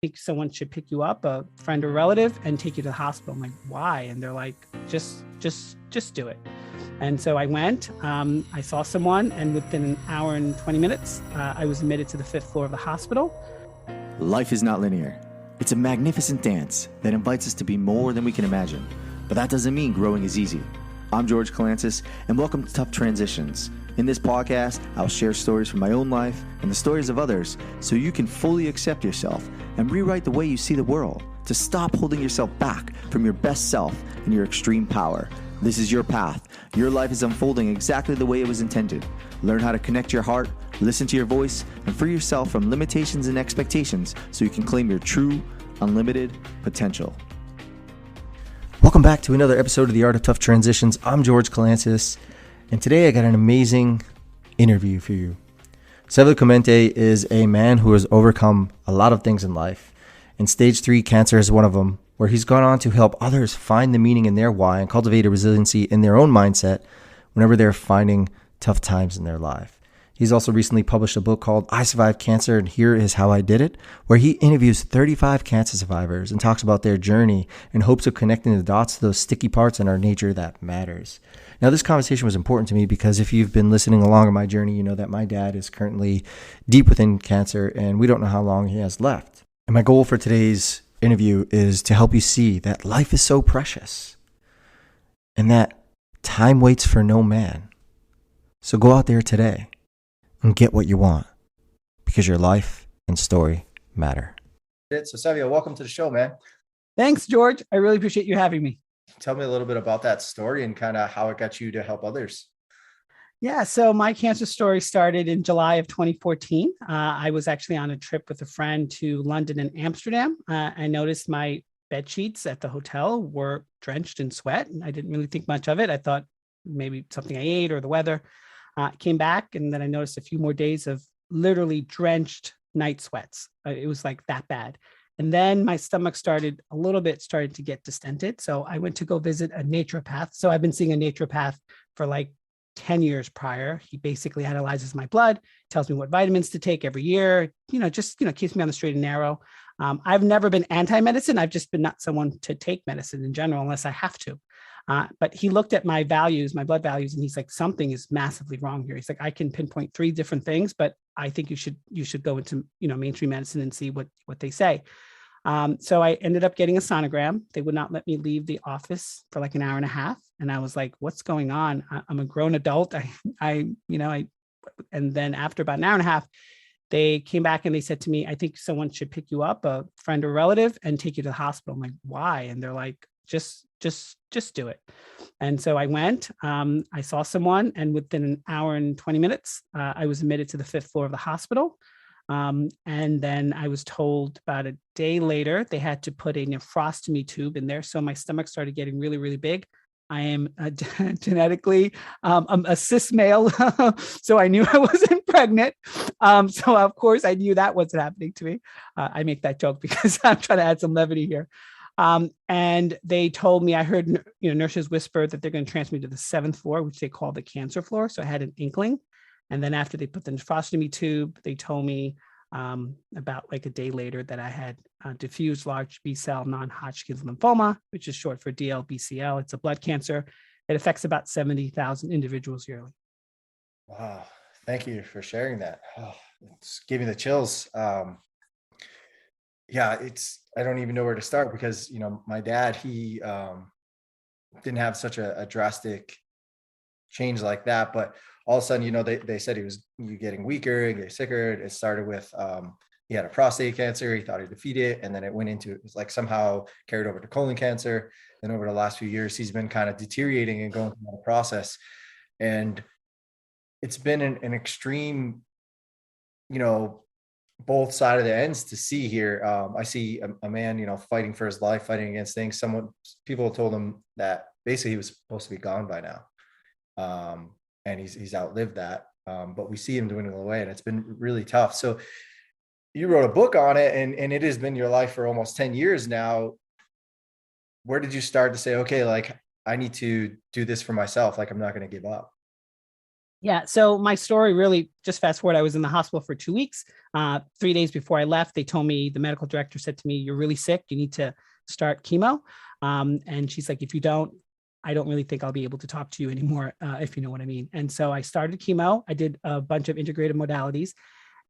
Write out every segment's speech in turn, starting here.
think someone should pick you up, a friend or relative, and take you to the hospital. I'm like, why? And they're like, just do it. And so I went, I saw someone, and within an hour and 20 minutes, I was admitted to the 5th floor of the hospital. Life is not linear. It's a magnificent dance that invites us to be more than we can imagine. But that doesn't mean growing is easy. I'm George Clemente, and welcome to Tough Transitions. In this podcast, I'll share stories from my own life and the stories of others so you can fully accept yourself and rewrite the way you see the world, to stop holding yourself back from your best self and your extreme power. This is your path. Your life is unfolding exactly the way it was intended. Learn how to connect your heart, listen to your voice, and free yourself from limitations and expectations so you can claim your true, unlimited potential. Welcome back to another episode of The Art of Tough Transitions. I'm George Clemente, and today I got an amazing interview for you. Savio Clemente is a man who has overcome a lot of things in life, and stage 3 cancer is one of them, where he's gone on to help others find the meaning in their why and cultivate a resiliency in their own mindset whenever they're finding tough times in their life. He's also recently published a book called I Survived Cancer and Here Is How I Did It, where he interviews 35 cancer survivors and talks about their journey in hopes of connecting the dots to those sticky parts in our nature that matters. Now, this conversation was important to me because if you've been listening along on my journey, you know that my dad is currently deep within cancer and we don't know how long he has left. And my goal for today's interview is to help you see that life is so precious and that time waits for no man. So go out there today and get what you want, because your life and story matter. So Savio, welcome to the show, man. Thanks, George. I really appreciate you having me. Tell me a little bit about that story and kind of how it got you to help others. Yeah, so my cancer story started in July of 2014. I was actually on a trip with a friend to London and Amsterdam. I noticed my bed sheets at the hotel were drenched in sweat, and I didn't really think much of it. I thought maybe something I ate or the weather. Came back, and then I noticed a few more days of literally drenched night sweats. It was like that bad. And then my stomach started to get distended. So I went to go visit a naturopath. So I've been seeing a naturopath for like 10 years prior. He basically analyzes my blood, tells me what vitamins to take every year, keeps me on the straight and narrow. I've never been anti-medicine. I've just been not someone to take medicine in general unless I have to. But he looked at my values, my blood values, and he's like, something is massively wrong here. He's like, I can pinpoint 3 different things, but I think you should go into, mainstream medicine and see what they say. So I ended up getting a sonogram. They would not let me leave the office for like an hour and a half. And I was like, what's going on? I'm a grown adult. And then after about an hour and a half, they came back and they said to me, I think someone should pick you up, a friend or relative, and take you to the hospital. I'm like, why? And they're like, just do it. And so I went, I saw someone, and within an hour and 20 minutes, I was admitted to the 5th floor of the hospital. And then I was told about a day later, they had to put a nephrostomy tube in there. So my stomach started getting really, really big. I am genetically a cis male, so I knew I wasn't pregnant. So of course I knew that wasn't happening to me. I make that joke because I'm trying to add some levity here. And they told me, I heard nurses whisper that they're going to transfer me to the 7th floor, which they call the cancer floor. So I had an inkling. And then after they put the nephrostomy tube, they told me about like a day later that I had diffuse large B-cell non-Hodgkin's lymphoma, which is short for DLBCL. It's a blood cancer. It affects about 70,000 individuals yearly. Wow. Thank you for sharing that. Oh, it's giving the chills. I don't even know where to start because, my dad, he didn't have such a drastic change like that, but all of a sudden, they said you getting weaker and getting sicker. It started with, he had a prostate cancer. He thought he defeated it. And then it was like somehow carried over to colon cancer. Then over the last few years, he's been kind of deteriorating and going through that process. And it's been an extreme, both sides of the ends to see here. I see a man, fighting for his life, fighting against things. People told him that basically he was supposed to be gone by now. And he's outlived that. But we see him dwindling away, and it's been really tough. So you wrote a book on it, and it has been your life for almost 10 years now. Where did you start to say, okay, like I need to do this for myself? Like, I'm not going to give up. Yeah. So my story really, just fast forward, I was in the hospital for 2 weeks. 3 days before I left, they told me, the medical director said to me, "You're really sick. You need to start chemo." And she's like, "If you don't, I don't really think I'll be able to talk to you anymore, if you know what I mean." And so I started chemo. I did a bunch of integrated modalities.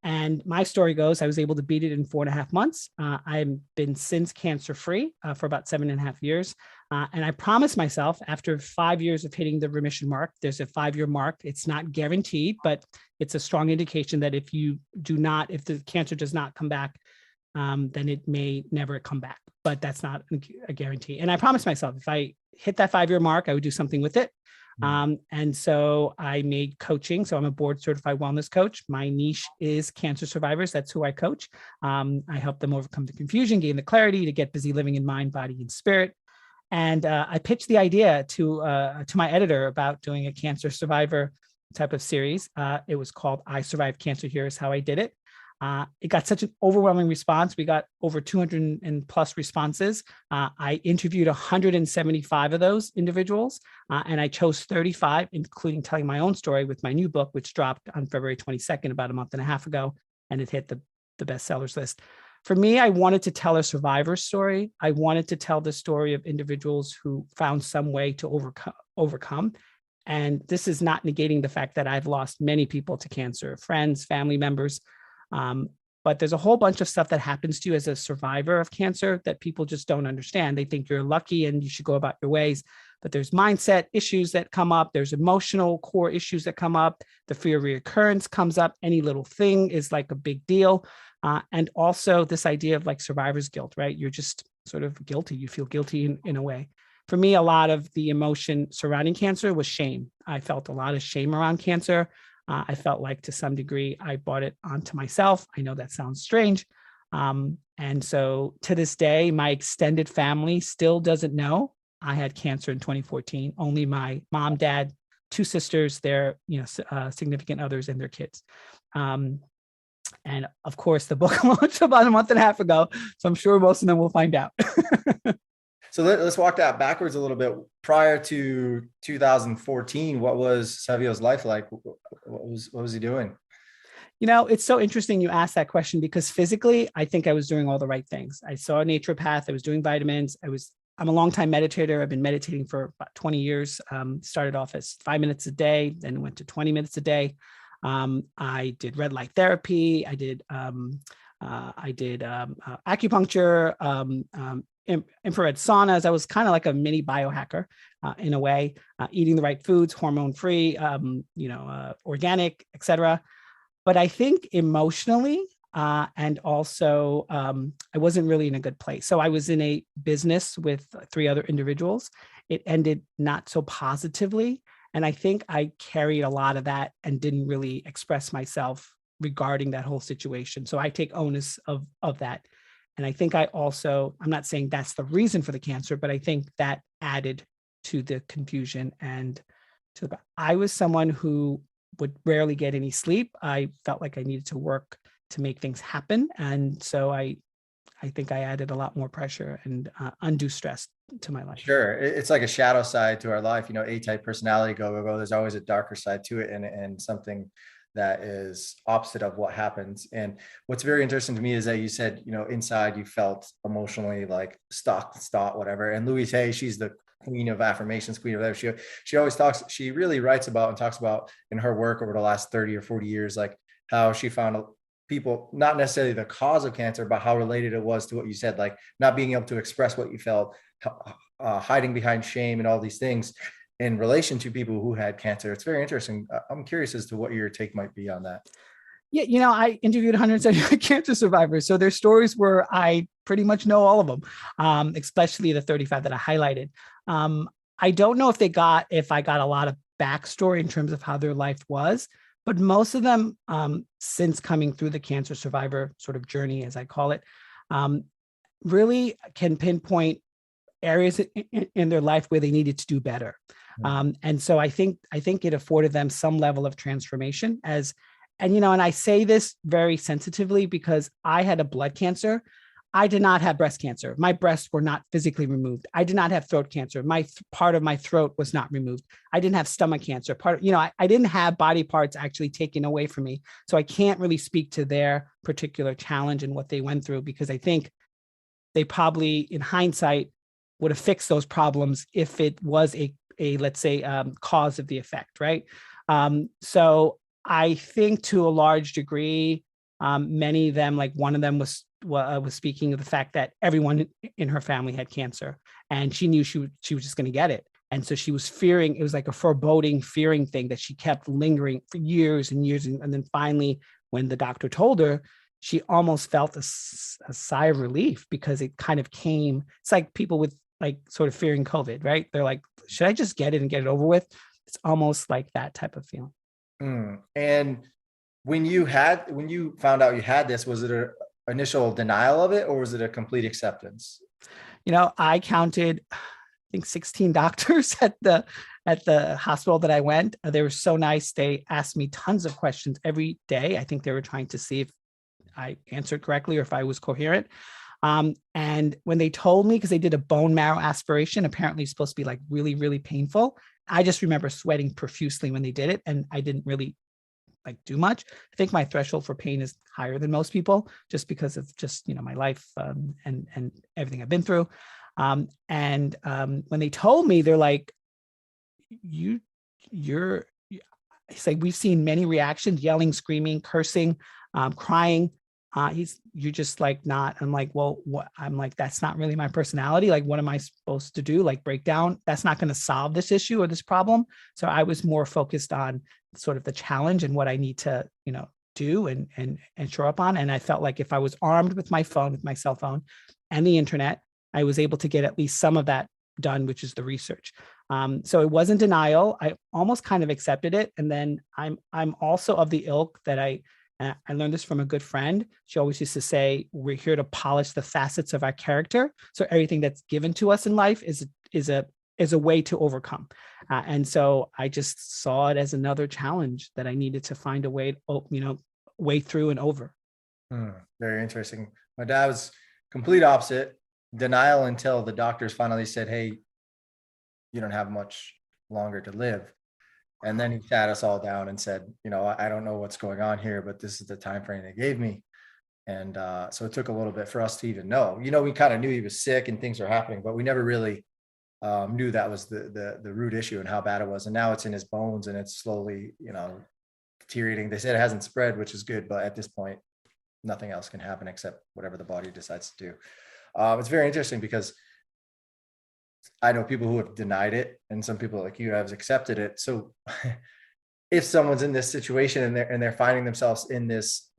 And my story goes, I was able to beat it in 4.5 months. I've been since cancer free for about 7.5 years. And I promised myself, after 5 years of hitting the remission mark, there's a 5-year mark. It's not guaranteed, but it's a strong indication that if the cancer does not come back, then it may never come back. But that's not a guarantee. And I promised myself, if I hit that 5-year mark, I would do something with it. And so I made coaching. So I'm a board certified wellness coach. My niche is cancer survivors. That's who I coach. I help them overcome the confusion, gain the clarity to get busy living in mind, body, and spirit. And I pitched the idea to my editor about doing a cancer survivor type of series. It was called "I Survived Cancer. Here's How I Did It." It got such an overwhelming response. We got over 200 and plus responses. I interviewed 175 of those individuals, and I chose 35, including telling my own story with my new book, which dropped on February 22nd, about a month and a half ago, and it hit the bestsellers list. For me, I wanted to tell a survivor story. I wanted to tell the story of individuals who found some way to overcome. And this is not negating the fact that I've lost many people to cancer, friends, family members. But there's a whole bunch of stuff that happens to you as a survivor of cancer that people just don't understand. They think you're lucky and you should go about your ways. But there's mindset issues that come up. There's emotional core issues that come up. The fear of reoccurrence comes up. Any little thing is like a big deal. And also this idea of like survivor's guilt, right? You're just sort of guilty. You feel guilty in a way. For me, a lot of the emotion surrounding cancer was shame. I felt a lot of shame around cancer. I felt like to some degree I brought it onto myself. I know that sounds strange. And so to this day, my extended family still doesn't know I had cancer in 2014. Only my mom, dad, 2 sisters, their significant others, and their kids. And of course, the book launched about a month and a half ago. So I'm sure most of them will find out. So let's walk that backwards a little bit. Prior to 2014, what was Savio's life like? What was he doing? It's so interesting you asked that question, because physically, I think I was doing all the right things. I saw a naturopath. I was doing vitamins. I'm a longtime meditator. I've been meditating for about 20 years. Started off as 5 minutes a day, then went to 20 minutes a day. I did red light therapy. I did acupuncture, infrared saunas. I was kind of like a mini biohacker in a way, eating the right foods, hormone free, organic, etc. But I think emotionally, and also I wasn't really in a good place. So I was in a business with 3 other individuals. It ended not so positively. And I think I carried a lot of that and didn't really express myself regarding that whole situation. So I take onus of that. And I think I'm not saying that's the reason for the cancer, but I think that added to the confusion. And I was someone who would rarely get any sleep. I felt like I needed to work to make things happen. And so I think I added a lot more pressure and undue stress to my life. Sure. It's like a shadow side to our life, A-type personality, go. There's always a darker side to it, and something that is opposite of what happens. And what's very interesting to me is that you said, inside you felt emotionally like stuck, whatever. And Louise Hay, she's the queen of affirmations, queen of that. She always she really writes about and talks about in her work over the last 30 or 40 years, like how she found people, not necessarily the cause of cancer, but how related it was to what you said, like not being able to express what you felt, hiding behind shame and all these things in relation to people who had cancer. It's very interesting. I'm curious as to what your take might be on that. Yeah, I interviewed 170 cancer survivors. So their stories were, I pretty much know all of them, especially the 35 that I highlighted. I don't know if I got a lot of backstory in terms of how their life was, but most of them, since coming through the cancer survivor sort of journey, as I call it, really can pinpoint areas in their life where they needed to do better. And so I think it afforded them some level of transformation and I say this very sensitively because I had a blood cancer. I did not have breast cancer. My breasts were not physically removed. I did not have throat cancer. Part of my throat was not removed. I didn't have stomach cancer. I didn't have body parts actually taken away from me. So I can't really speak to their particular challenge and what they went through, because I think they probably, in hindsight, would have fixed those problems if it was a let's say, cause of the effect, right? So I think to a large degree, many of them, like one of them was speaking of the fact that everyone in her family had cancer, and she knew she was just going to get it. And so she was fearing, it was like a foreboding, fearing thing that she kept lingering for years and years. And then finally, when the doctor told her, she almost felt a sigh of relief, because it kind of came. It's like people with like sort of fearing COVID, right? They're like, should I just get it and get it over with? It's almost like that type of feeling. And when you found out you had this, was it an initial denial of it, or was it a complete acceptance? I counted, I think 16 doctors at the hospital that I went. They were so nice. They asked me tons of questions every day. I think they were trying to see if I answered correctly or if I was coherent. And when they told me, because they did a bone marrow aspiration, apparently it's supposed to be like really, really painful. I just remember sweating profusely when they did it, and I didn't really like do much. I think my threshold for pain is higher than most people, just because of just, my life and everything I've been through. When they told me, they're like, it's like, we've seen many reactions: yelling, screaming, cursing, crying. You're just like not. I'm like, well, what? I'm like, that's not really my personality. Like, what am I supposed to do? Like, break down? That's not going to solve this issue or this problem. So I was more focused on sort of the challenge and what I need to, do and show up on. And I felt like if I was armed with my phone, with my cell phone and the internet, I was able to get at least some of that done, which is the research. So it wasn't denial. I almost kind of accepted it. And then I'm also of the ilk that I learned this from a good friend. She always used to say, we're here to polish the facets of our character. So everything that's given to us in life is a way to overcome. And so I just saw it as another challenge that I needed to find a way, way through and over. Very interesting. My dad was complete opposite. Denial until the doctors finally said, hey, you don't have much longer to live. And then he sat us all down and said, I don't know what's going on here, but this is the time frame they gave me. And so it took a little bit for us to even know. We kind of knew he was sick and things were happening, but we never really knew that was the root issue and how bad it was. And now it's in his bones and it's slowly, deteriorating. They said it hasn't spread, which is good, but at this point, nothing else can happen except whatever the body decides to do. It's very interesting because I know people who have denied it, and some people like you have accepted it. So if someone's in this situation and they're finding themselves in this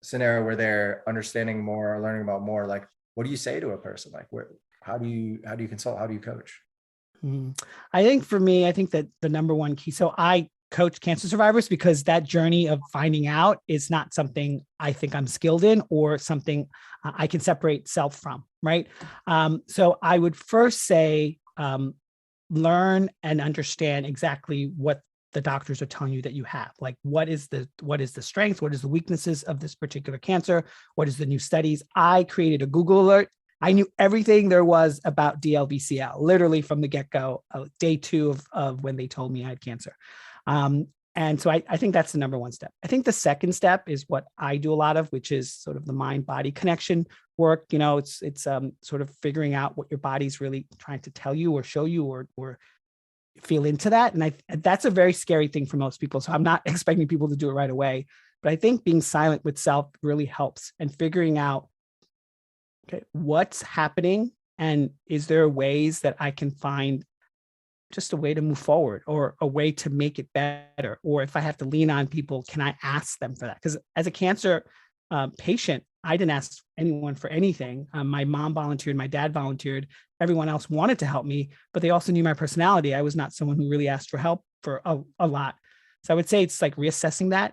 scenario where they're understanding more or learning about more, like, what do you say to a person? Like, how do you consult? How do you coach? I think for me, I think that the number one key, so I coach cancer survivors because that journey of finding out is not something I think I'm skilled in or something I can separate self from, right? So I would first say, learn and understand exactly what the doctors are telling you that you have. Like, what is the strengths? What is the weaknesses of this particular cancer? What is the new studies? I created a Google alert. I knew everything there was about DLBCL, literally from the get-go, day 2 of when they told me I had cancer. And so I think that's the number one step. I think the second step is what I do a lot of, which is sort of the mind-body connection work. It's sort of figuring out what your body's really trying to tell you or show you or feel into that. And that's a very scary thing for most people. So I'm not expecting people to do it right away, but I think being silent with self really helps, and figuring out, okay, what's happening, and is there ways that I can find just a way to move forward or a way to make it better? Or if I have to lean on people, can I ask them for that? Because as a cancer patient, I didn't ask anyone for anything. My mom volunteered, my dad volunteered, everyone else wanted to help me, but they also knew my personality. I was not someone who really asked for help for a lot. So I would say it's like reassessing that.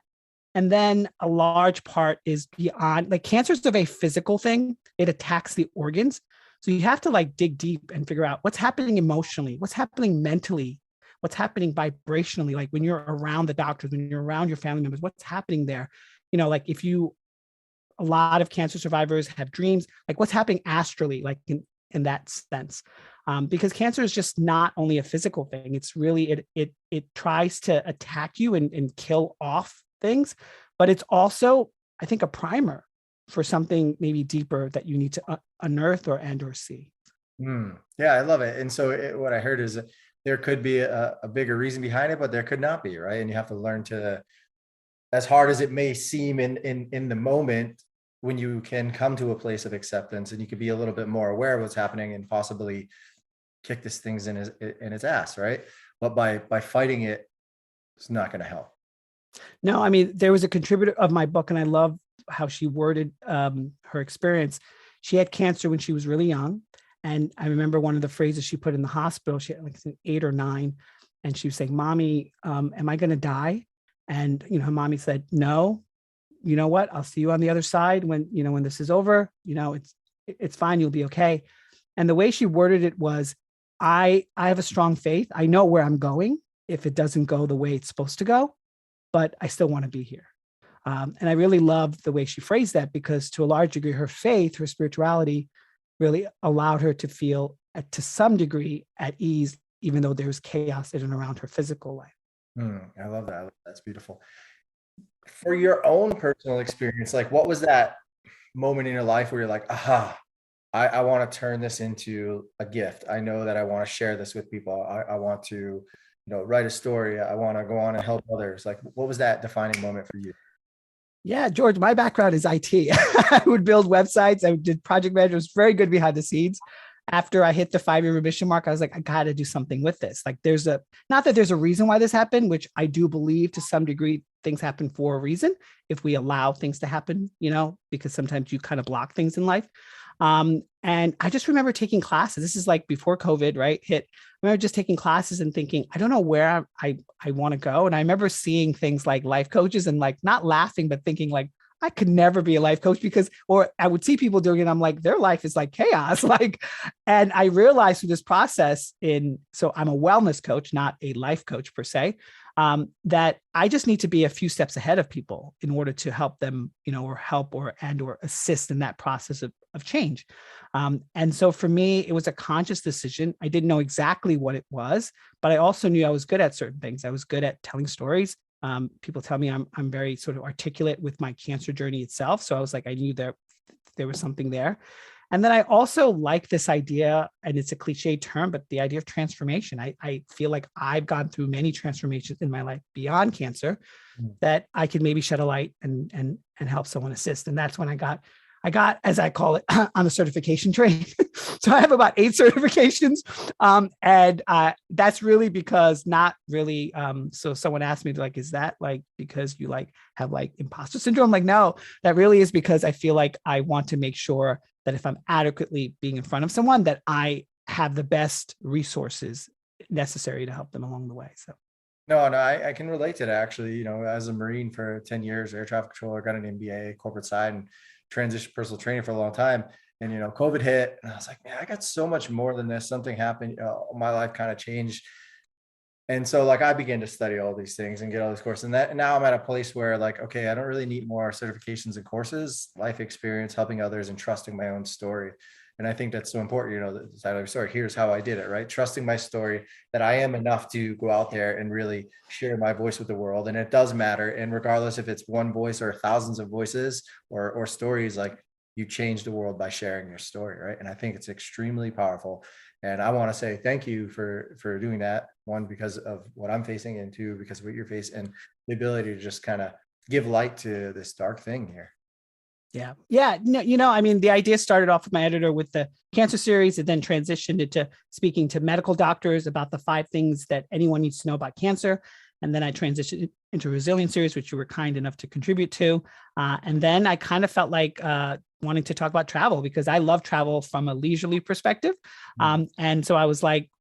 And then a large part is beyond, like, cancer is a very physical thing. It attacks the organs. So you have to like dig deep and figure out what's happening emotionally, what's happening mentally, what's happening vibrationally. Like when you're around the doctors, when you're around your family members, what's happening there? Like if you a lot of cancer survivors have dreams, like what's happening astrally, like in that sense. Because cancer is just not only a physical thing. It's really, it tries to attack you and kill off things, but it's also, I think, a primer for something maybe deeper that you need to unearth or see. Yeah, I love it. And so what I heard is that there could be a bigger reason behind it, but there could not be, right? And you have to learn to, as hard as it may seem in the moment, when you can come to a place of acceptance and you could be a little bit more aware of what's happening and possibly kick this thing's in its ass, right? But by fighting it, it's not going to help. No, I mean, there was a contributor of my book, and I love how she worded her experience. She had cancer when she was really young. And I remember one of the phrases she put in the hospital, she had like 8 or 9. And she was saying, "Mommy, am I going to die?" And, her mommy said, "No, you know what? I'll see you on the other side when this is over. It's fine. You'll be okay." And the way she worded it was, I have a strong faith. I know where I'm going if it doesn't go the way it's supposed to go, but I still want to be here. And I really loved the way she phrased that, because to a large degree, her faith, her spirituality really allowed her to feel to some degree at ease, even though there's chaos in and around her physical life. I love that. That's beautiful. For your own personal experience, like what was that moment in your life where you're like, aha, I want to turn this into a gift. I know that I want to share this with people. I want to, write a story. I want to go on and help others. Like, what was that defining moment for you? Yeah, George, my background is IT. I would build websites. I did project management. I was very good behind the scenes. After I hit the 5-year remission mark, I was like, I got to do something with this. Like not that there's a reason why this happened, which I do believe to some degree things happen for a reason if we allow things to happen, because sometimes you kind of block things in life. And I just remember taking classes. This is like before COVID, right? I remember just taking classes and thinking, I don't know where I want to go. And I remember seeing things like life coaches and like not laughing, but thinking like, I could never be a life coach or I would see people doing it. I'm like, their life is like chaos. And I realized through this process so I'm a wellness coach, not a life coach per se, that I just need to be a few steps ahead of people in order to help them, or help or assist in that process of change. And so for me, it was a conscious decision. I didn't know exactly what it was, but I also knew I was good at certain things. I was good at telling stories. People tell me I'm very sort of articulate with my cancer journey itself. So I was like, I knew there was something there. And then I also like this idea, and it's a cliche term, but the idea of transformation. I feel like I've gone through many transformations in my life beyond cancer that I could maybe shed a light and help someone assist. And that's when I got, as I call it, on the certification train. So I have about 8 certifications. And that's really because not really. So someone asked me like, is that like, because you like have like imposter syndrome? I'm like, no, that really is because I feel like I want to make sure that if I'm adequately being in front of someone, that I have the best resources necessary to help them along the way. So. No, I can relate to that actually. As a Marine for 10 years, air traffic controller, got an MBA, corporate side, and transition personal training for a long time. And, COVID hit and I was like, man, I got so much more than this. Something happened. My life kind of changed. And so like, I began to study all these things and get all these courses, and now I'm at a place where like, okay, I don't really need more certifications and courses, life experience, helping others and trusting my own story. And I think that's so important, the title of your story, here's how I did it, right? Trusting my story, that I am enough to go out there and really share my voice with the world. And it does matter. And regardless if it's one voice or thousands of voices or stories, like you change the world by sharing your story, right? And I think it's extremely powerful. And I want to say thank you for doing that. 1, because of what I'm facing, and 2, because of what you're facing and the ability to just kind of give light to this dark thing here. Yeah. Yeah. No, I mean, the idea started off with my editor with the cancer series, and then transitioned into speaking to medical doctors about the 5 things that anyone needs to know about cancer. And then I transitioned into resilience series, which you were kind enough to contribute to. And then I kind of felt like wanting to talk about travel, because I love travel from a leisurely perspective. And so I was like,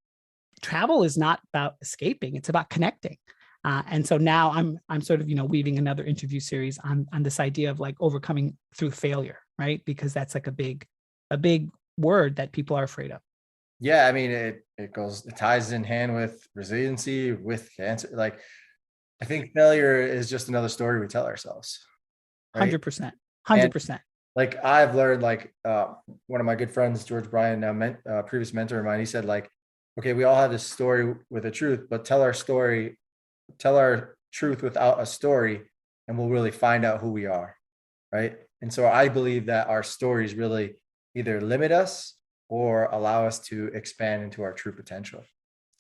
travel is not about escaping, it's about connecting. And so now I'm sort of, weaving another interview series on this idea of like overcoming through failure, right? Because that's like a big word that people are afraid of. Yeah, I mean, it ties in hand with resiliency, with cancer. Like, I think failure is just another story we tell ourselves. Right? 100%. like I've learned, like one of my good friends, George Bryan, previous mentor of mine, he said, like, okay, we all have this story with a truth, but tell our truth without a story, and we'll really find out who we are, right? And so I believe that our stories really either limit us or allow us to expand into our true potential.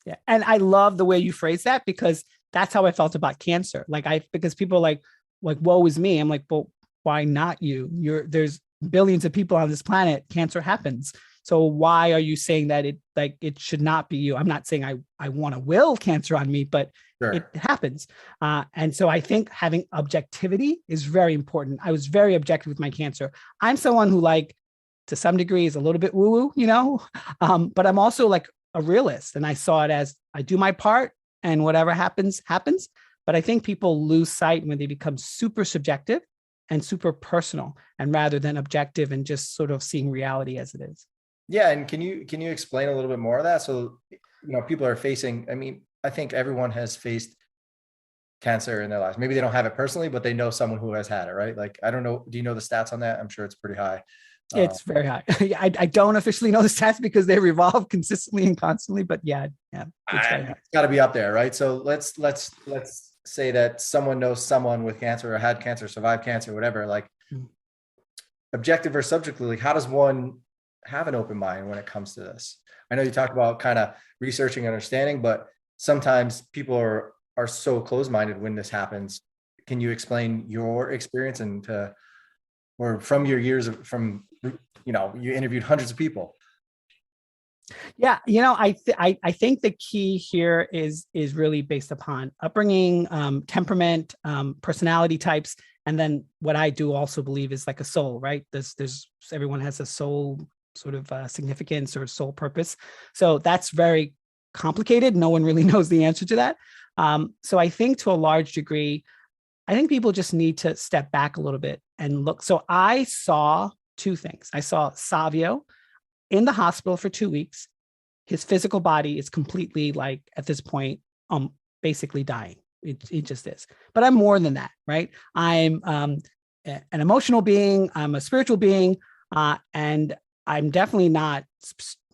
Yeah. And I love the way you phrase that, because that's how I felt about cancer. Because people are like, woe is me. I'm like, well, why not you? There's billions of people on this planet. Cancer happens. So why are you saying that it should not be you? I'm not saying I want to will cancer on me, but Sure. it happens. And so I think having objectivity is very important. I was very objective with my cancer. I'm someone who, like, to some degree, is a little bit woo-woo, but I'm also like a realist. And I saw it as, I do my part and whatever happens, happens. But I think people lose sight when they become super subjective and super personal, and rather than objective and just sort of seeing reality as it is. Yeah. And can you explain a little bit more of that? So, people are facing, I mean, I think everyone has faced cancer in their lives. Maybe they don't have it personally, but they know someone who has had it, right? Like, I don't know. Do you know the stats on that? I'm sure it's pretty high. It's very high. I don't officially know the stats because they revolve consistently and constantly, but yeah, it's got to be up there, right? So let's say that someone knows someone with cancer or had cancer, survived cancer, whatever. Like, objective or subjectively, like, how does one have an open mind when it comes to this? I know you talk about kind of researching and understanding, but sometimes people are so closed-minded when this happens. Can you explain your experience or from your years from, you interviewed hundreds of people? Yeah, I think the key here is really based upon upbringing, temperament, personality types, and then what I do also believe is like a soul, right? There's everyone has a soul sort of significance or soul purpose. So that's very complicated. No one really knows the answer to that. So I think to a large degree, I think people just need to step back a little bit and look. So I saw two things. I saw Savio in the hospital for 2 weeks. His physical body is completely, like, at this point, basically dying. It just is. But I'm more than that, right? I'm an emotional being. I'm a spiritual being. And I'm definitely not,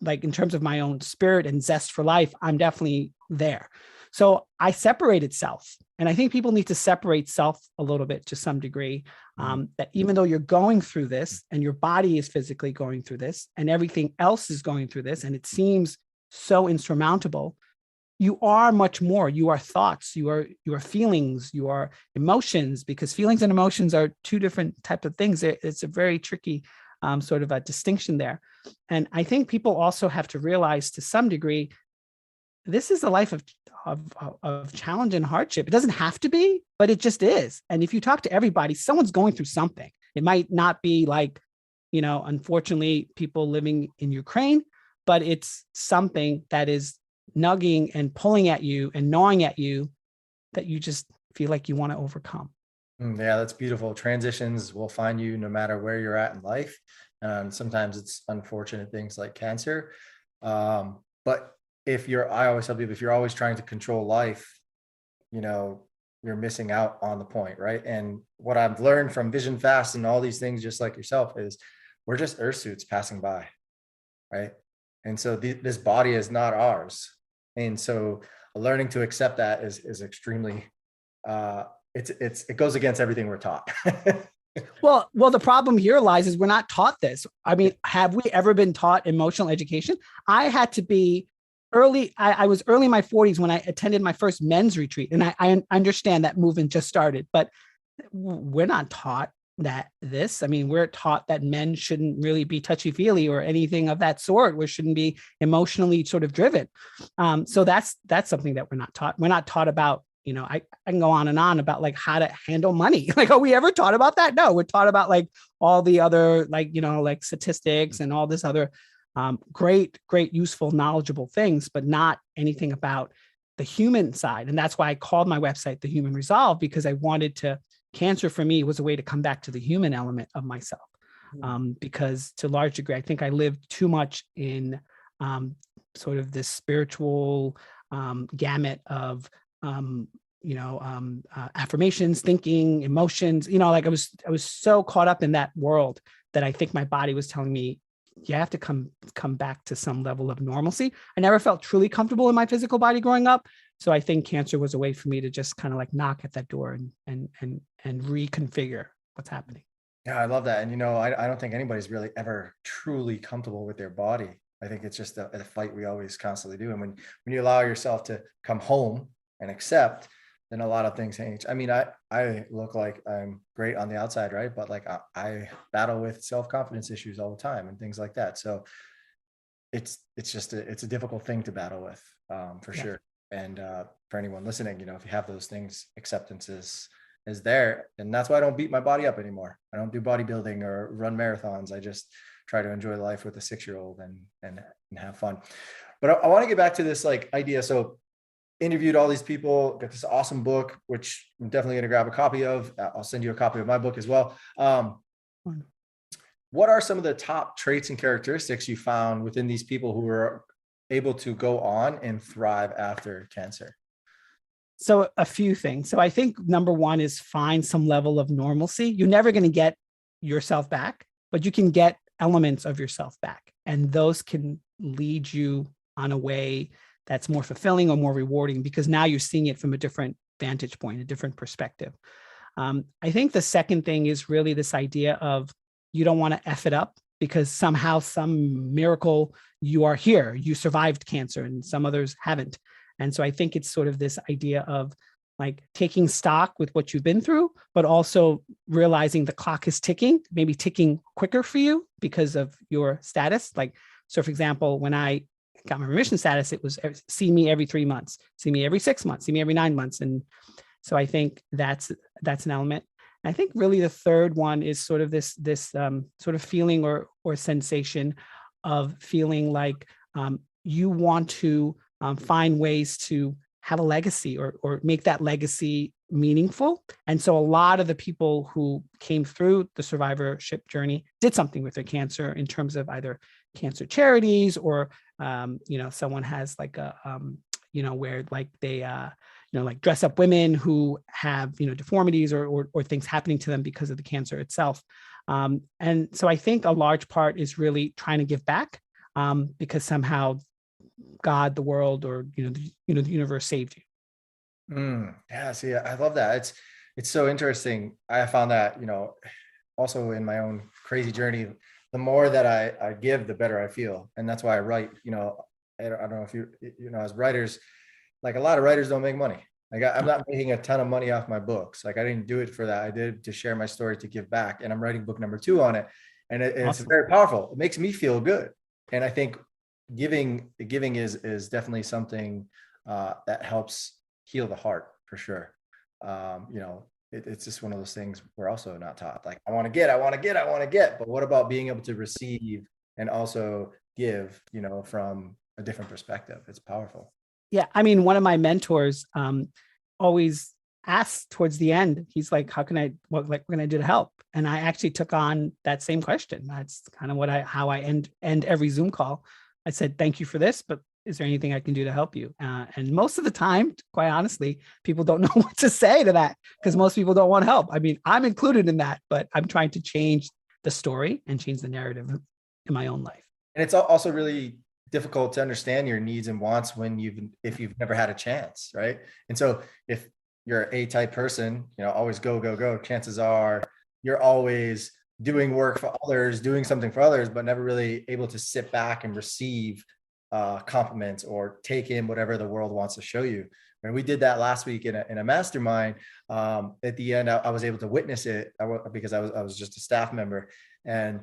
like, in terms of my own spirit and zest for life, I'm definitely there. So I separated self. And I think people need to separate self a little bit to some degree, that even though you're going through this and your body is physically going through this and everything else is going through this, and it seems so insurmountable, you are much more. You are thoughts, you are feelings, you are emotions, because feelings and emotions are two different types of things. It's a very tricky sort of a distinction there. And I think people also have to realize to some degree, this is a life of challenge and hardship. It doesn't have to be, but it just is. And if you talk to everybody, someone's going through something. It might not be like, unfortunately, people living in Ukraine, but it's something that is nugging and pulling at you and gnawing at you that you just feel like you want to overcome. Yeah, that's beautiful. Transitions will find you no matter where you're at in life. And sometimes it's unfortunate things like cancer. But I always tell people, if you're always trying to control life, you're missing out on the point, right? And what I've learned from Vision Fast and all these things, just like yourself, is we're just earth suits passing by, right? And so this body is not ours. And so learning to accept that is extremely, it goes against everything we're taught. Well, the problem here lies is we're not taught this. I mean, have we ever been taught emotional education? I had to be early. I was early in my 40s when I attended my first men's retreat, and I understand that movement just started, but we're not taught this. I mean, we're taught that men shouldn't really be touchy-feely or anything of that sort. We shouldn't be emotionally sort of driven. So that's something that we're not taught. We're not taught about, I can go on and on about like how to handle money. Like, are we ever taught about that? No, we're taught about like all the other, like, like statistics and all this other great, useful, knowledgeable things, but not anything about the human side. And that's why I called my website The Human Resolve, because I wanted cancer for me was a way to come back to the human element of myself. Because to a large degree, I think I lived too much in sort of this spiritual gamut of, affirmations, thinking, emotions, like I was so caught up in that world that I think my body was telling me, you have to come back to some level of normalcy. I never felt truly comfortable in my physical body growing up. So I think cancer was a way for me to just kind of like knock at that door and reconfigure what's happening. Yeah, I love that. And, I don't think anybody's really ever truly comfortable with their body. I think it's just a fight we always constantly do. And when you allow yourself to come home and accept, then a lot of things change. I mean, I look like I'm great on the outside, right? But like I battle with self-confidence issues all the time and things like that. So it's just it's a difficult thing to battle with, for sure. And for anyone listening, if you have those things, acceptance is there. And that's why I don't beat my body up anymore. I don't do bodybuilding or run marathons. I just try to enjoy life with a 6-year-old and have fun. But I want to get back to this like idea. So interviewed all these people, got this awesome book, which I'm definitely going to grab a copy of. I'll send you a copy of my book as well. What are some of the top traits and characteristics you found within these people who were able to go on and thrive after cancer? So a few things. So I think number one is find some level of normalcy. You're never going to get yourself back, but you can get elements of yourself back. And those can lead you on a way that's more fulfilling or more rewarding, because now you're seeing it from a different vantage point, a different perspective. I think the second thing is really this idea of you don't want to F it up because somehow, some miracle, you are here, you survived cancer and some others haven't. And so I think it's sort of this idea of like taking stock with what you've been through, but also realizing the clock is ticking, maybe ticking quicker for you because of your status. Like, so for example, when I got my remission status, it was see me every 3 months, see me every 6 months, see me every 9 months. And so I think that's an element. And I think really the third one is sort of this sort of feeling or sensation of feeling like you want to find ways to have a legacy or make that legacy meaningful. And so a lot of the people who came through the survivorship journey did something with their cancer in terms of either cancer charities or, someone has like a, where like they, like dress up women who have, deformities or things happening to them because of the cancer itself. And so I think a large part is really trying to give back because somehow God, the world, or the universe saved you. Yeah, see, I love that. It's so interesting. I found that also in my own crazy journey, the more that I give, the better I feel, and that's why I write. I don't know if you as writers, like a lot of writers don't make money. Like I'm not making a ton of money off my books. Like I didn't do it for that. I did to share my story, to give back, and I'm writing book number 2 on it, and it's very powerful. It makes me feel good, and I think giving is definitely something that helps heal the heart for sure. It's just one of those things we're also not taught. Like I want to get, but what about being able to receive and also give, from a different perspective? It's powerful. Yeah. I mean, one of my mentors always asks towards the end, he's like, what can I do to help? And I actually took on that same question. That's kind of how I end every Zoom call. I said, thank you for this, but is there anything I can do to help you? And most of the time, quite honestly, people don't know what to say to that because most people don't want help. I mean, I'm included in that, but I'm trying to change the story and change the narrative in my own life. And it's also really difficult to understand your needs and wants if you've never had a chance, right? And so if you're an A-type person, always go, chances are you're always doing work for others, doing something for others, but never really able to sit back and receive compliments or take in whatever the world wants to show you. And we did that last week in a mastermind. At the end, I was able to witness it because I was just a staff member, and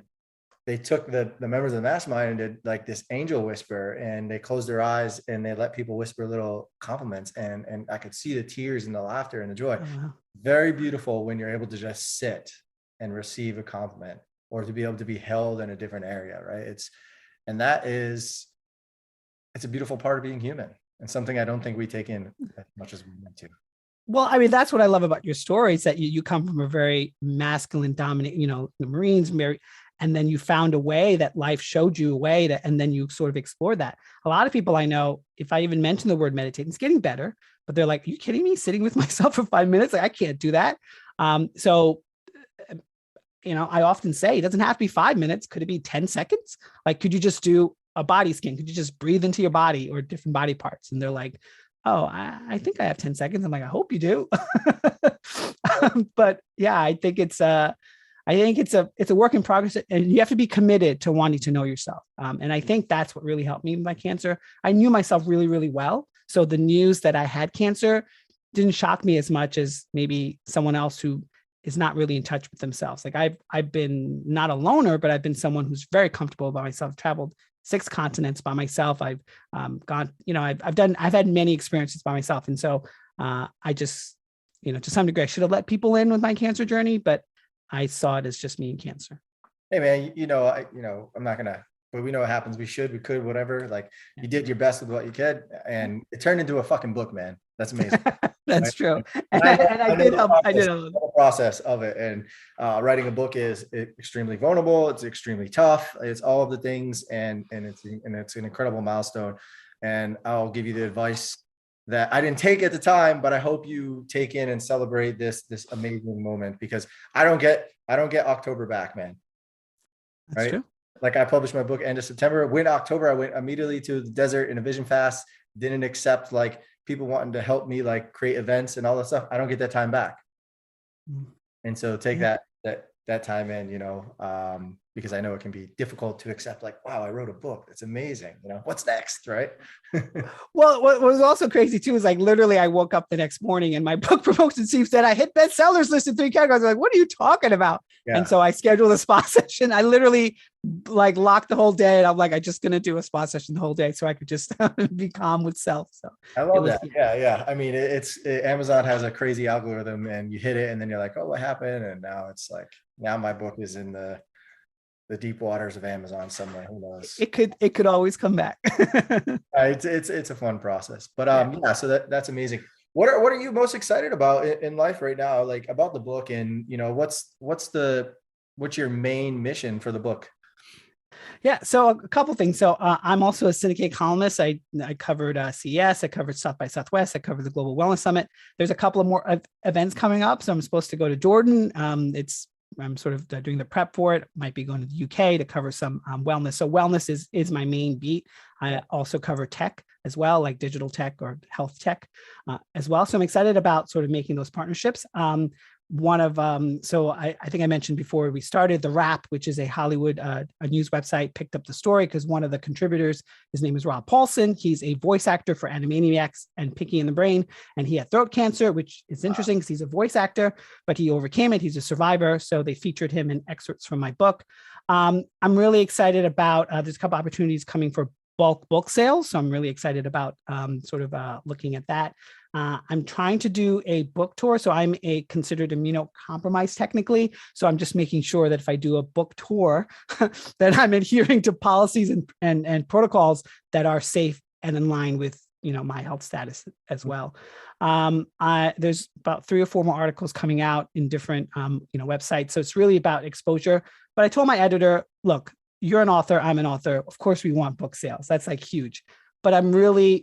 they took the members of the mastermind and did like this angel whisper, and they closed their eyes and they let people whisper little compliments, and I could see the tears and the laughter and the joy. Oh, wow. Very beautiful when you're able to just sit and receive a compliment, or to be able to be held in a different area, right? It's a beautiful part of being human, and something I don't think we take in as much as we need to. Well, I mean, that's what I love about your story is that you come from a very masculine, dominant, the Marines, and then you found a way that life showed you a way and then you sort of explored that. A lot of people I know, if I even mention the word meditate, it's getting better, but they're like, are you kidding me? Sitting with myself for 5 minutes? Like, I can't do that. So I often say it doesn't have to be 5 minutes. Could it be 10 seconds? Like, could you just do a body scan? Could you just breathe into your body or different body parts? And they're like, oh, I think I have 10 seconds. I'm like, I hope you do. But yeah, I think it's a work in progress, and you have to be committed to wanting to know yourself. And I think that's what really helped me with my cancer. I knew myself really, really well. So the news that I had cancer didn't shock me as much as maybe someone else who is not really in touch with themselves. Like I've been not a loner, but I've been someone who's very comfortable by myself, traveled 6 continents by myself. I've gone, I've had many experiences by myself. And so I just, to some degree, I should have let people in with my cancer journey, but I saw it as just me and cancer. Hey man, I'm not gonna, but we know what happens. We could, whatever. Like you did your best with what you could, and it turned into a fucking book, man. That's amazing. That's right? true. And I did the process of it. And writing a book is extremely vulnerable. It's extremely tough. It's all of the things, and it's an incredible milestone. And I'll give you the advice that I didn't take at the time, but I hope you take in and celebrate this amazing moment, because I don't get October back, man. That's true. Like I published my book end of September. When October, I went immediately to the desert in a vision fast. Didn't accept like people wanting to help me like create events and all that stuff. I don't get that time back. And so take that time in, because I know it can be difficult to accept, like, wow, I wrote a book. That's amazing. What's next, right? Well, what was also crazy too is like literally I woke up the next morning and my book promotion team said I hit bestsellers list in 3 categories. I'm like, what are you talking about? Yeah. And so I scheduled a spa session. I literally like locked the whole day, and I'm like, I'm just gonna do a spa session the whole day so I could just be calm with self. So I love that. Yeah. I mean, Amazon has a crazy algorithm, and you hit it, and then you're like, oh, what happened? And now it's like, now my book is in the deep waters of Amazon somewhere. Who knows? It could always come back. It's a fun process, but yeah. So that's amazing. What are you most excited about in life right now? Like about the book, and what's your main mission for the book? Yeah, so a couple things. So I'm also a syndicated columnist. I covered CES, I covered South by Southwest, I covered the Global Wellness Summit. There's a couple of more events coming up. So I'm supposed to go to Jordan. I'm sort of doing the prep for it. Might be going to the UK to cover some wellness. So wellness is my main beat. I also cover tech as well, like digital tech or health tech as well. So I'm excited about sort of making those partnerships. So I think I mentioned before we started, The Wrap, which is a Hollywood a news website, picked up the story because one of the contributors, his name is Rob Paulson. He's a voice actor for Animaniacs and Pinky and the Brain, and he had throat cancer, which is interesting because he's a voice actor, but he overcame it. He's a survivor. So they featured him in excerpts from my book. I'm really excited about, there's a couple opportunities coming for bulk book sales. So I'm really excited about looking at that. I'm trying to do a book tour. So I'm considered immunocompromised technically. So I'm just making sure that if I do a book tour, that I'm adhering to policies and protocols that are safe and in line with, my health status as well. There's about 3 or 4 more articles coming out in different, websites. So it's really about exposure. But I told my editor, look, you're an author, I'm an author. Of course we want book sales. That's like huge. But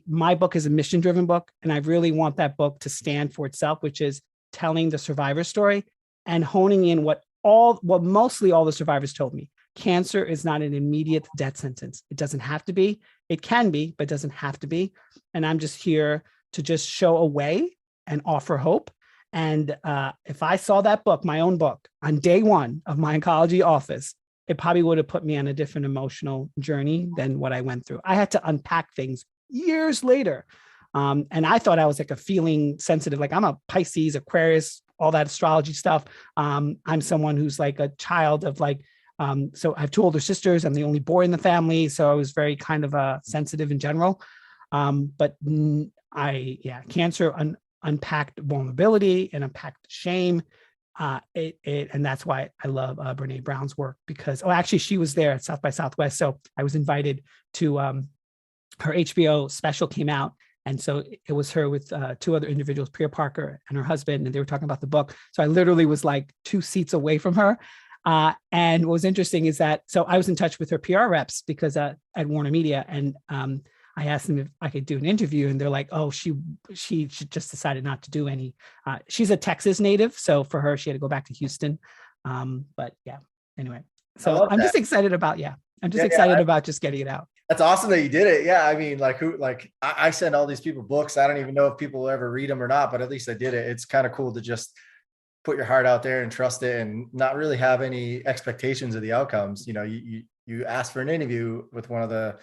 my book is a mission-driven book, and I really want that book to stand for itself, which is telling the survivor story and honing in what mostly all the survivors told me. Cancer is not an immediate death sentence. It doesn't have to be. It can be, but it doesn't have to be. And I'm just here to just show a way and offer hope. And if I saw that book, my own book, on day 1 of my oncology office, it probably would have put me on a different emotional journey than what I went through. I had to unpack things years later. And I thought I was like a feeling sensitive, like I'm a Pisces, Aquarius, all that astrology stuff. I'm someone who's like a child of like, so I have 2 older sisters. I'm the only boy in the family. So I was very kind of sensitive in general. But cancer unpacked vulnerability and unpacked shame. And that's why I love Brene Brown's work, because actually she was there at South by Southwest. So I was invited to her HBO special came out. And so it was her with 2 other individuals, Priya Parker and her husband, and they were talking about the book. So I literally was like 2 seats away from her. And what was interesting is that, so I was in touch with her PR reps because at Warner Media, and I asked them if I could do an interview, and they're like, oh, she just decided not to do any. She's a Texas native. So for her, she had to go back to Houston But yeah, anyway, I so love I'm that. just excited about, I'm just Yeah, excited about just getting it out. That's awesome that you did it. Yeah. I mean, like I send all these people books. I don't even know if people will ever read them or not, but at least I did it. It's kind of cool to just put your heart out there and trust it and not really have any expectations of the outcomes. You know, you asked for an interview with one of the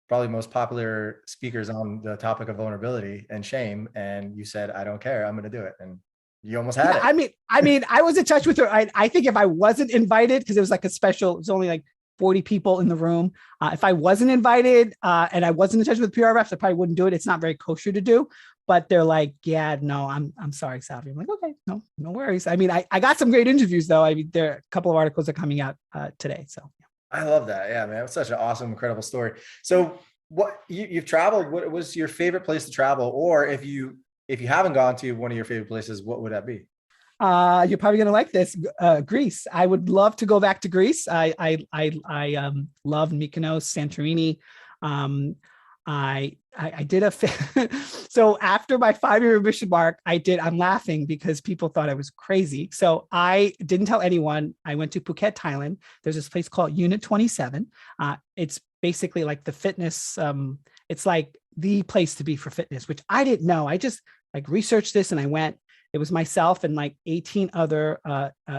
probably most popular speakers on the topic of vulnerability and shame. And you said, I don't care, I'm going to do it. And you almost had it. I mean, I was in touch with her. I think if I wasn't invited, because it was like a special, it was only like 40 people in the room. If I wasn't invited and I wasn't in touch with PR reps, I probably wouldn't do it. It's not very kosher to do, but they're like, yeah, no, I'm sorry, Savio. I'm like, okay, no worries. I mean, I got some great interviews though. I mean, there are a couple of articles that are coming out today. So yeah. I love that. Yeah, man. It's such an awesome, incredible story. So what you've traveled, what was your favorite place to travel? Or if you haven't gone to one of your favorite places, what would that be? You're probably going to like this. Greece. I would love to go back to Greece. I love Mykonos, Santorini. I did so after my 5-year mission mark, I'm laughing because people thought I was crazy. So I didn't tell anyone. I went to Phuket, Thailand. There's this place called Unit 27. It's basically like the fitness. It's like the place to be for fitness, which I didn't know. I just like researched this and I went. It was myself and like 18 other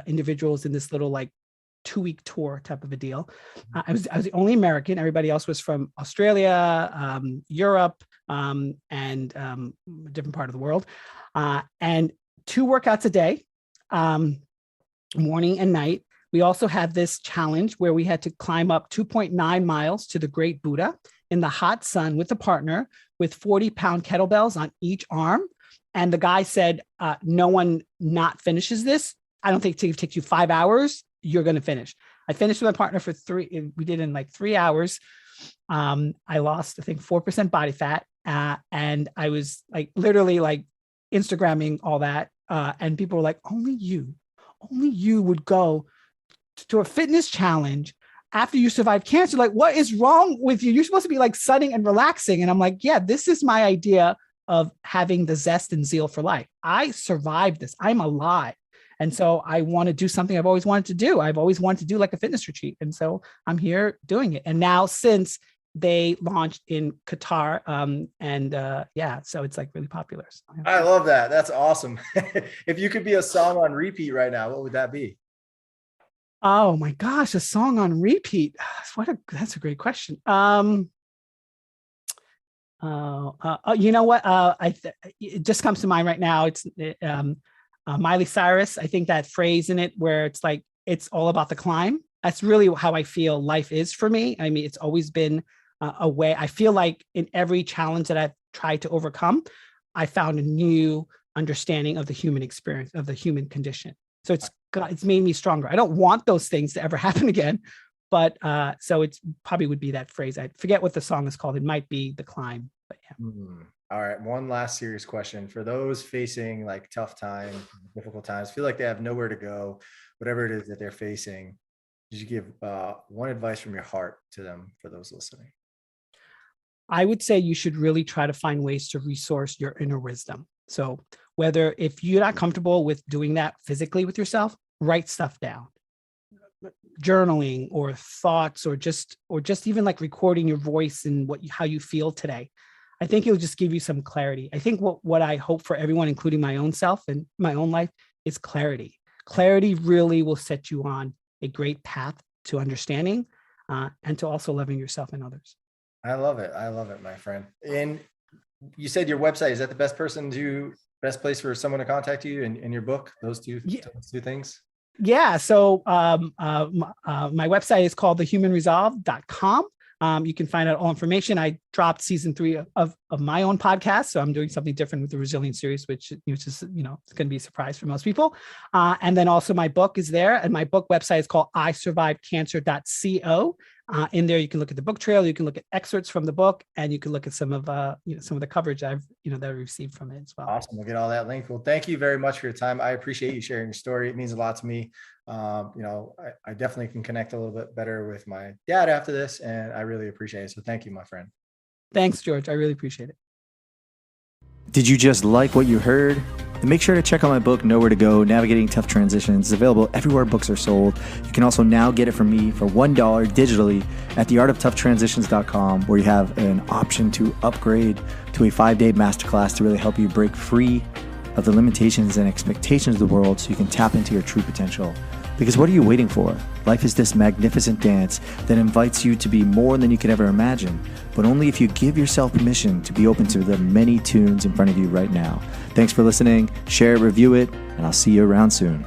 individuals in this little like 2-week tour type of a deal. I was the only American. Everybody else was from Australia, Europe, and a different part of the world. And 2 workouts a day, morning and night. We also had this challenge where we had to climb up 2.9 miles to the Great Buddha in the hot sun with a partner with 40-pound kettlebells on each arm. And the guy said, no one not finishes this. I don't think it takes you 5 hours. You're going to finish. I finished with my partner for 3. We did in like 3 hours. I lost, I think, 4% body fat. And I was like, literally like Instagramming all that. And people were like, only you would go to a fitness challenge after you survive cancer. Like, what is wrong with you? You're supposed to be like sunning and relaxing. And I'm like, yeah, this is my idea of having the zest and zeal for life. I survived this. I'm alive. And so I want to do something I've always wanted to do. I've always wanted to do like a fitness retreat. And so I'm here doing it. And now since they launched in Qatar, so it's like really popular. So, yeah. I love that. That's awesome. If you could be a song on repeat right now, what would that be? Oh my gosh, a song on repeat. That's a great question. You know what? It just comes to mind right now. It's Miley Cyrus. I think that phrase in it where it's like, it's all about the climb. That's really how I feel life is for me. I mean, it's always been a way. I feel like in every challenge that I've tried to overcome, I found a new understanding of the human experience, of the human condition. So it's made me stronger. I don't want those things to ever happen again. But so it's probably would be that phrase. I forget what the song is called. It might be The Climb, but yeah. All right. One last serious question for those facing like tough times, difficult times, feel like they have nowhere to go, whatever it is that they're facing. Did you give one advice from your heart to them for those listening? I would say you should really try to find ways to resource your inner wisdom. So if you're not comfortable with doing that physically with yourself, write stuff down. Journaling or thoughts or just even like recording your voice and how you feel today. I think it'll just give you some clarity. I think what I hope for everyone, including my own self and my own life, is clarity. Clarity really will set you on a great path to understanding and to also loving yourself and others. I love it. I love it, my friend. And you said your website, is that the best place for someone to contact you in your book? Those two things? Yeah. So my website is called thehumanresolve.com. You can find out all information. I dropped season 3 of my own podcast. So I'm doing something different with the Resilience series, which is, it's going to be a surprise for most people. And then also my book is there. And my book website is called isurvivedcancer.co. In there, you can look at the book trail, you can look at excerpts from the book, and you can look at some of the coverage that I received from it as well. Awesome. We'll get all that linked. Well, thank you very much for your time. I appreciate you sharing your story. It means a lot to me. I definitely can connect a little bit better with my dad after this, and I really appreciate it. So thank you, my friend. Thanks, George. I really appreciate it. Did you just like what you heard? And make sure to check out my book, Nowhere to Go, Navigating Tough Transitions. It's available everywhere books are sold. You can also now get it from me for $1 digitally at theartoftoughTransitions.com, where you have an option to upgrade to a 5-day masterclass to really help you break free of the limitations and expectations of the world so you can tap into your true potential. Because what are you waiting for? Life is this magnificent dance that invites you to be more than you could ever imagine, but only if you give yourself permission to be open to the many tunes in front of you right now. Thanks for listening. Share it, review it, and I'll see you around soon.